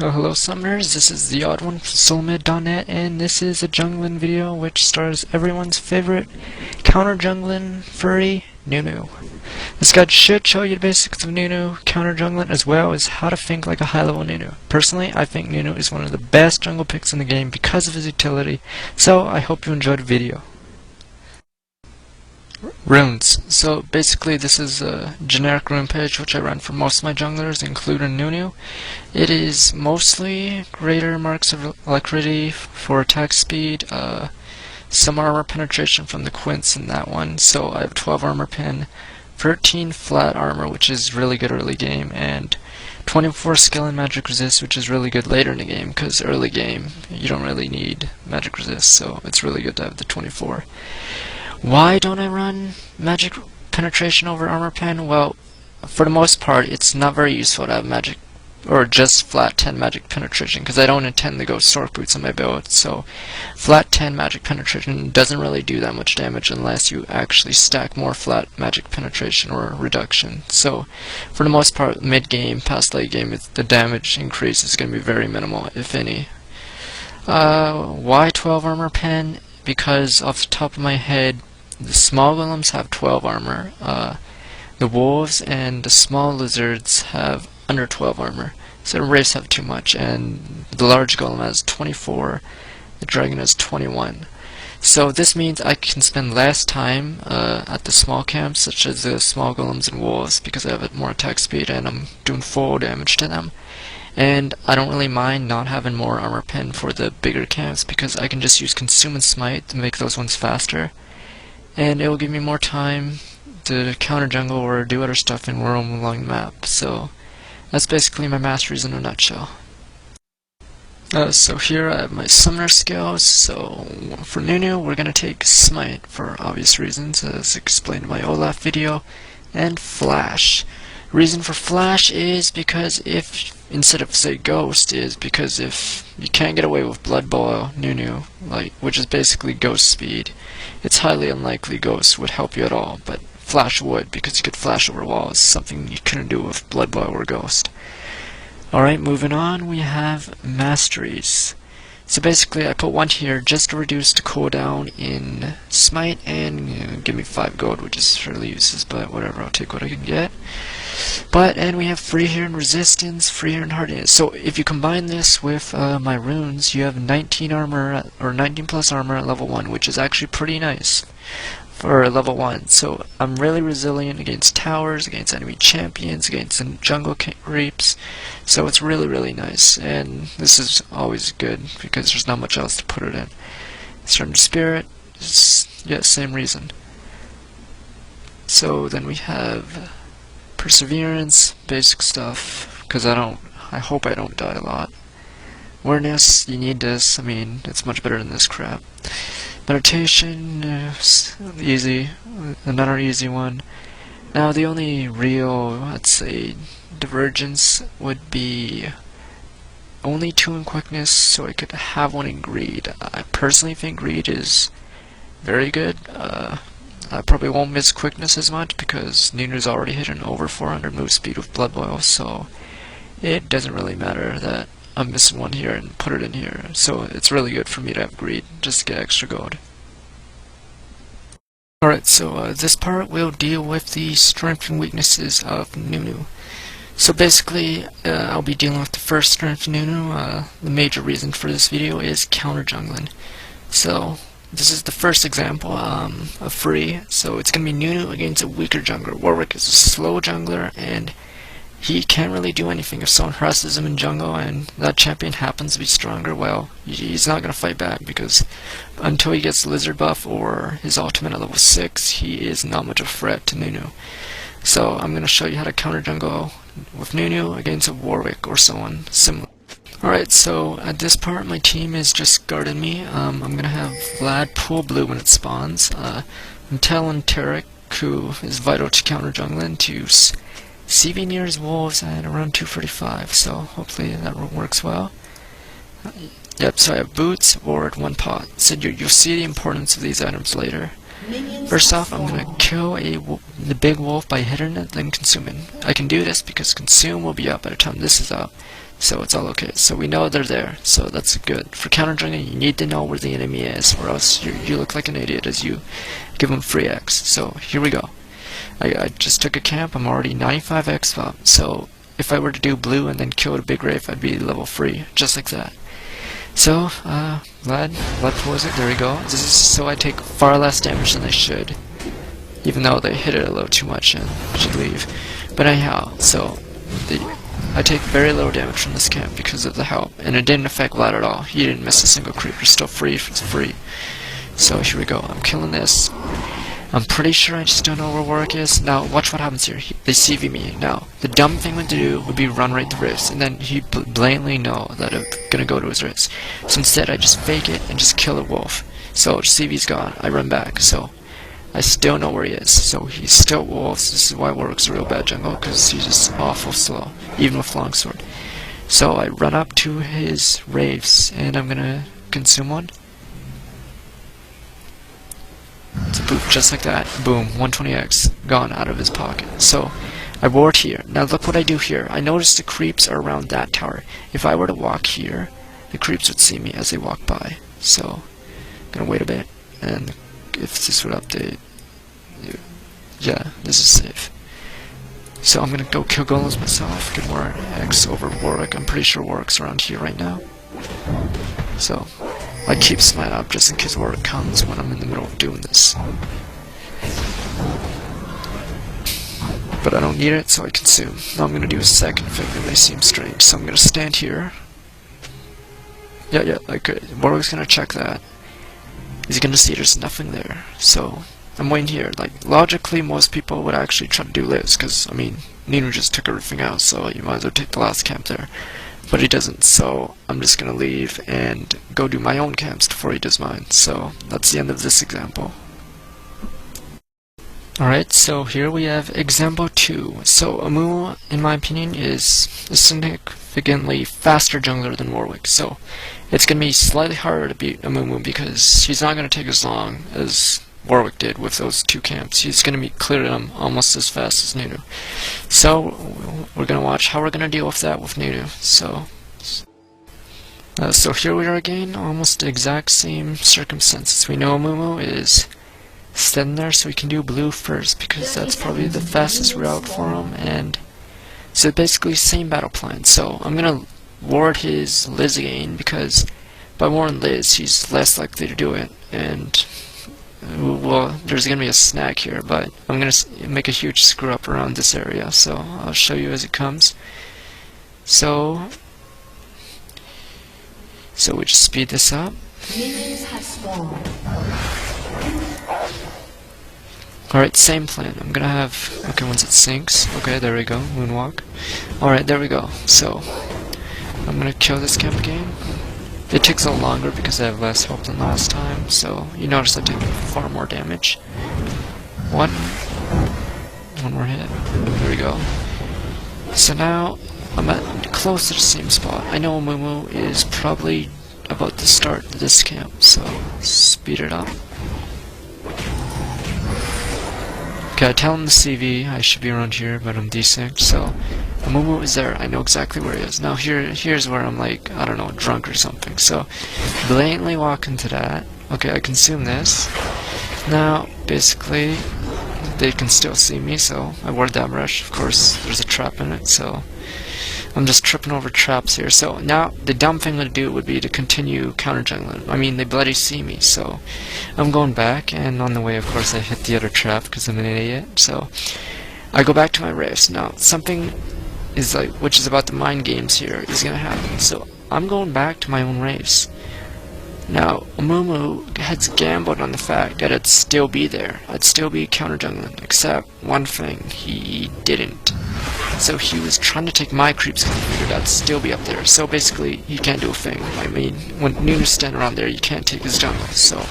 Oh, hello summoners, this is the OddOne from soulmid.net, and this is a jungling video which stars everyone's favorite counter jungling furry, Nunu. This guide should show you the basics of Nunu, counter jungling, as well as how to think like a high level Nunu. Personally, I think Nunu is one of the best jungle picks in the game because of his utility, so I hope you enjoyed the video. Runes. So basically this is a generic rune page which I run for most of my junglers, including Nunu. It is mostly greater marks of alacrity for attack speed, some armor penetration from the quints in that one, so I have 12 armor pen, 13 flat armor which is really good early game, and 24 skill and magic resist which is really good later in the game, because early game you don't really need magic resist, so it's really good to have the 24. Why don't I run magic penetration over armor pen? Well, for the most part, it's not very useful to have magic, or just flat 10 magic penetration, because I don't intend to go Stork Boots on my build, so flat 10 magic penetration doesn't really do that much damage unless you actually stack more flat magic penetration or reduction. So, for the most part, mid-game, past late game, the damage increase is going to be very minimal, if any. Why 12 armor pen? Because off the top of my head, the small golems have 12 armor, the wolves and the small lizards have under 12 armor, so the wraiths have too much, and the large golem has 24, the dragon has 21. So this means I can spend less time at the small camps, such as the small golems and wolves, because I have more attack speed and I'm doing full damage to them. And I don't really mind not having more armor pen for the bigger camps, because I can just use Consume and Smite to make those ones faster, and it will give me more time to counter jungle or do other stuff and roam along the map. So that's basically my masteries in a nutshell. So here I have my summoner skills. So for Nunu, we're going to take Smite for obvious reasons, as explained in my Olaf video, and Flash. Reason for Flash is because instead of say Ghost, is because if you can't get away with Blood Boil Nunu, which is basically Ghost speed, it's highly unlikely Ghost would help you at all, but Flash would, because you could flash over walls, something you couldn't do with Blood Boil or Ghost. Alright, moving on, we have Masteries. So basically I put one here just to reduce the cooldown in Smite and give me 5 gold, which is fairly useless, but whatever, I'll take what I can get. And we have free here and resistance, free here and hardiness. So if you combine this with my runes, you have 19 armor, or 19 plus armor at level 1, which is actually pretty nice for level 1. So I'm really resilient against towers, against enemy champions, against jungle creeps. So it's really nice, and this is always good because there's not much else to put it in. Certain Spirit, yeah, same reason. So then we have Perseverance, basic stuff, because I hope I don't die a lot. Awareness, you need this, I mean, it's much better than this crap. Meditation, easy, another easy one. Now the only real, I'd say, divergence would be only 2 in quickness, so I could have 1 in greed. I personally think greed is very good. I probably won't miss quickness as much because Nunu's already hitting over 400 move speed with Blood Boil, so it doesn't really matter that I'm missing 1 here and put it in here. So it's really good for me to have greed, just to get extra gold. Alright, so this part will deal with the strengths and weaknesses of Nunu. So basically, I'll be dealing with the first strength of Nunu. The major reason for this video is counter jungling. So this is the first example of free. So it's going to be Nunu against a weaker jungler. Warwick is a slow jungler, and he can't really do anything if someone harasses him in jungle and that champion happens to be stronger. Well, he's not going to fight back, because until he gets Lizard buff or his ultimate at level 6, he is not much of a threat to Nunu. So I'm going to show you how to counter jungle with Nunu against a Warwick or someone similar. Alright, so at this part my team is just guarding me. I'm going to have Vlad pull blue when it spawns. Intel and Tarek, who is vital to counter jungling, to CV near his wolves at around 245, so hopefully that works well. Yep, so I have boots or 1 pot. So you'll see the importance of these items later. First off, I'm gonna kill the big wolf by hitting it, then consuming. I can do this because consume will be up by the time this is up, so it's all okay. So we know they're there, so that's good. For counter jungle, you need to know where the enemy is, or else you look like an idiot as you give them free X. So here we go. I just took a camp. I'm already 95 X up, so if I were to do blue and then kill a big Wraith, I'd be level 3, just like that. So, lead poison, there we go. This is so I take far less damage than I should, even though they hit it a little too much and should leave. But anyhow, so I take very little damage from this camp because of the help, and it didn't affect Lad at all. He didn't miss a single creep. You're still free. It's free. So here we go. I'm killing this. I'm pretty sure I just don't know where Warwick is. Now, watch what happens here. They CV me. Now, the dumb thing to do would be run right to Rifts, and then he blatantly know that I'm gonna go to his Rifts. So instead, I just fake it and just kill a wolf. So CV's gone. I run back. So I still know where he is. So he's still wolves. This is why Warwick's a real bad jungle, because he's just awful slow, even with longsword. So I run up to his Wraiths, and I'm gonna consume one. So boop, just like that, boom, 120x, gone out of his pocket. So, I ward here. Now look what I do here. I notice the creeps are around that tower. If I were to walk here, the creeps would see me as they walk by. So, I'm gonna wait a bit, and if this would update, yeah, this is safe. So I'm gonna go kill golems myself, get more X over Warwick. I'm pretty sure Warwick's around here right now. So, I keep Smite up just in case Warwick comes when I'm in the middle of doing this. But I don't need it, so I consume. Now I'm gonna do a second thing that may seem strange. So I'm gonna stand here. Yeah, okay. Warwick's gonna check that. He's gonna see there's nothing there. So I'm waiting here. Like, logically, most people would actually try to do this, because, I mean, Nunu just took everything out, so you might as well take the last camp there. But he doesn't, so I'm just gonna leave and go do my own camps before he does mine. So that's the end of this example. Alright, so here we have example 2. So Amumu, in my opinion, is a significantly faster jungler than Warwick. So it's gonna be slightly harder to beat Amumu because he's not gonna take as long as Warwick did with those 2 camps. He's going to be clearing them almost as fast as Nunu. So we're going to watch how we're going to deal with that with Nunu. So here we are again, almost the exact same circumstances. We know Amumu is standing there, so we can do blue first because that's probably the fastest route for him. And so basically same battle plan. So I'm going to ward his Liz again because by warding Liz, he's less likely to do it. And well, there's gonna be a snag here, but I'm gonna make a huge screw up around this area, so I'll show you as it comes. So we just speed this up. Alright, same plan. I'm gonna have, okay, once it sinks, okay, there we go, moonwalk. Alright, there we go. So I'm gonna kill this camp again. It takes a little longer because I have less help than last time, so you notice I take far more damage. One more hit. There we go. So now I'm at close to the same spot. I know Amumu is probably about to start this camp, so speed it up. Okay, I tell him the CV, I should be around here, but I'm desynced, so Amumu is there, I know exactly where he is. Now here's where I'm like, I don't know, drunk or something, so blatantly walk into that. Okay, I consume this. Now, basically, they can still see me, so I ward that rush. Of course, there's a trap in it, so I'm just tripping over traps here. So now, the dumb thing to do would be to continue counter jungling. I mean, they bloody see me, so I'm going back, and on the way, of course, I hit the other trap because I'm an idiot. So I go back to my Wraiths. Now, something is like, which is about the mind games here, is gonna happen. So I'm going back to my own Wraiths. Now, Amumu has gambled on the fact that I'd still be there. I'd still be counter jungling, except one thing, he didn't. So he was trying to take my creeps because he figured I'd still be up there. So basically, he can't do a thing. I mean, when Nunu's standing around there, you can't take his jungle. So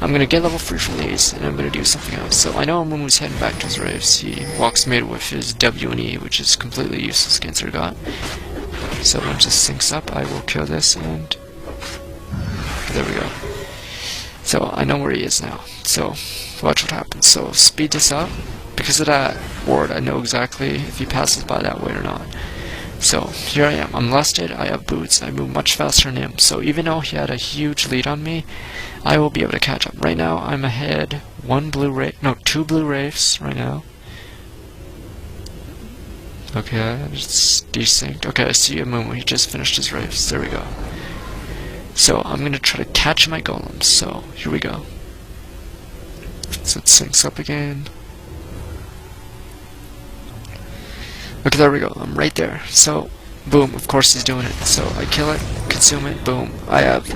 I'm gonna get level 3 from these, and I'm gonna do something else. So I know Amumu's heading back to his Wraiths. He walks mid with his W and E, which is completely useless against her god. So once this syncs up, I will kill this, and there we go. So I know where he is now. So watch what happens. So speed this up. Because of that ward, I know exactly if he passes by that way or not. So here I am. I'm lusted. I have boots. I move much faster than him. So even though he had a huge lead on me, I will be able to catch up. Right now, I'm ahead. 2 blue wraiths right now. Okay, it's desynced. Okay, I see a Mumu. He just finished his wraiths. There we go. So I'm gonna try to catch my golems. So here we go. So it syncs up again. Okay, there we go. I'm right there. So, boom. Of course he's doing it. So I kill it, consume it, boom. I have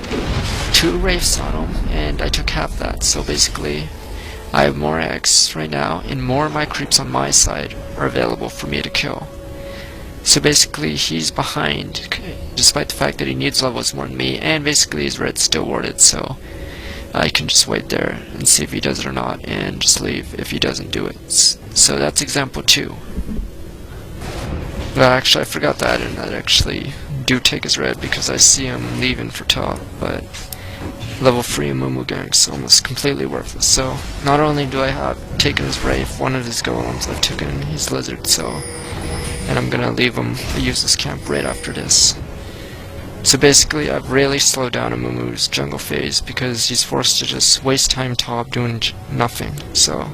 2 wraiths on him, and I took half that. So basically, I have more X right now, and more of my creeps on my side are available for me to kill. So basically, he's behind, despite the fact that he needs levels more than me, and basically his red's still warded. So I can just wait there and see if he does it or not, and just leave if he doesn't do it. So that's example 2. But actually, I forgot to add in that I actually do take his red because I see him leaving for top, but level 3 Mumu gang, so almost completely worthless. So not only do I have taken his Wraith, one of his golems I've taken his lizard, so, and I'm gonna leave him a useless camp right after this. So basically, I've really slowed down a Mumu's jungle phase because he's forced to just waste time top doing nothing. So.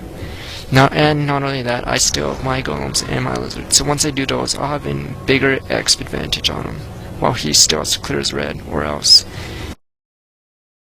Not only that, I still have my golems and my lizard. So once I do those, I'll have a bigger exp advantage on him, while he still has to clear his red, or else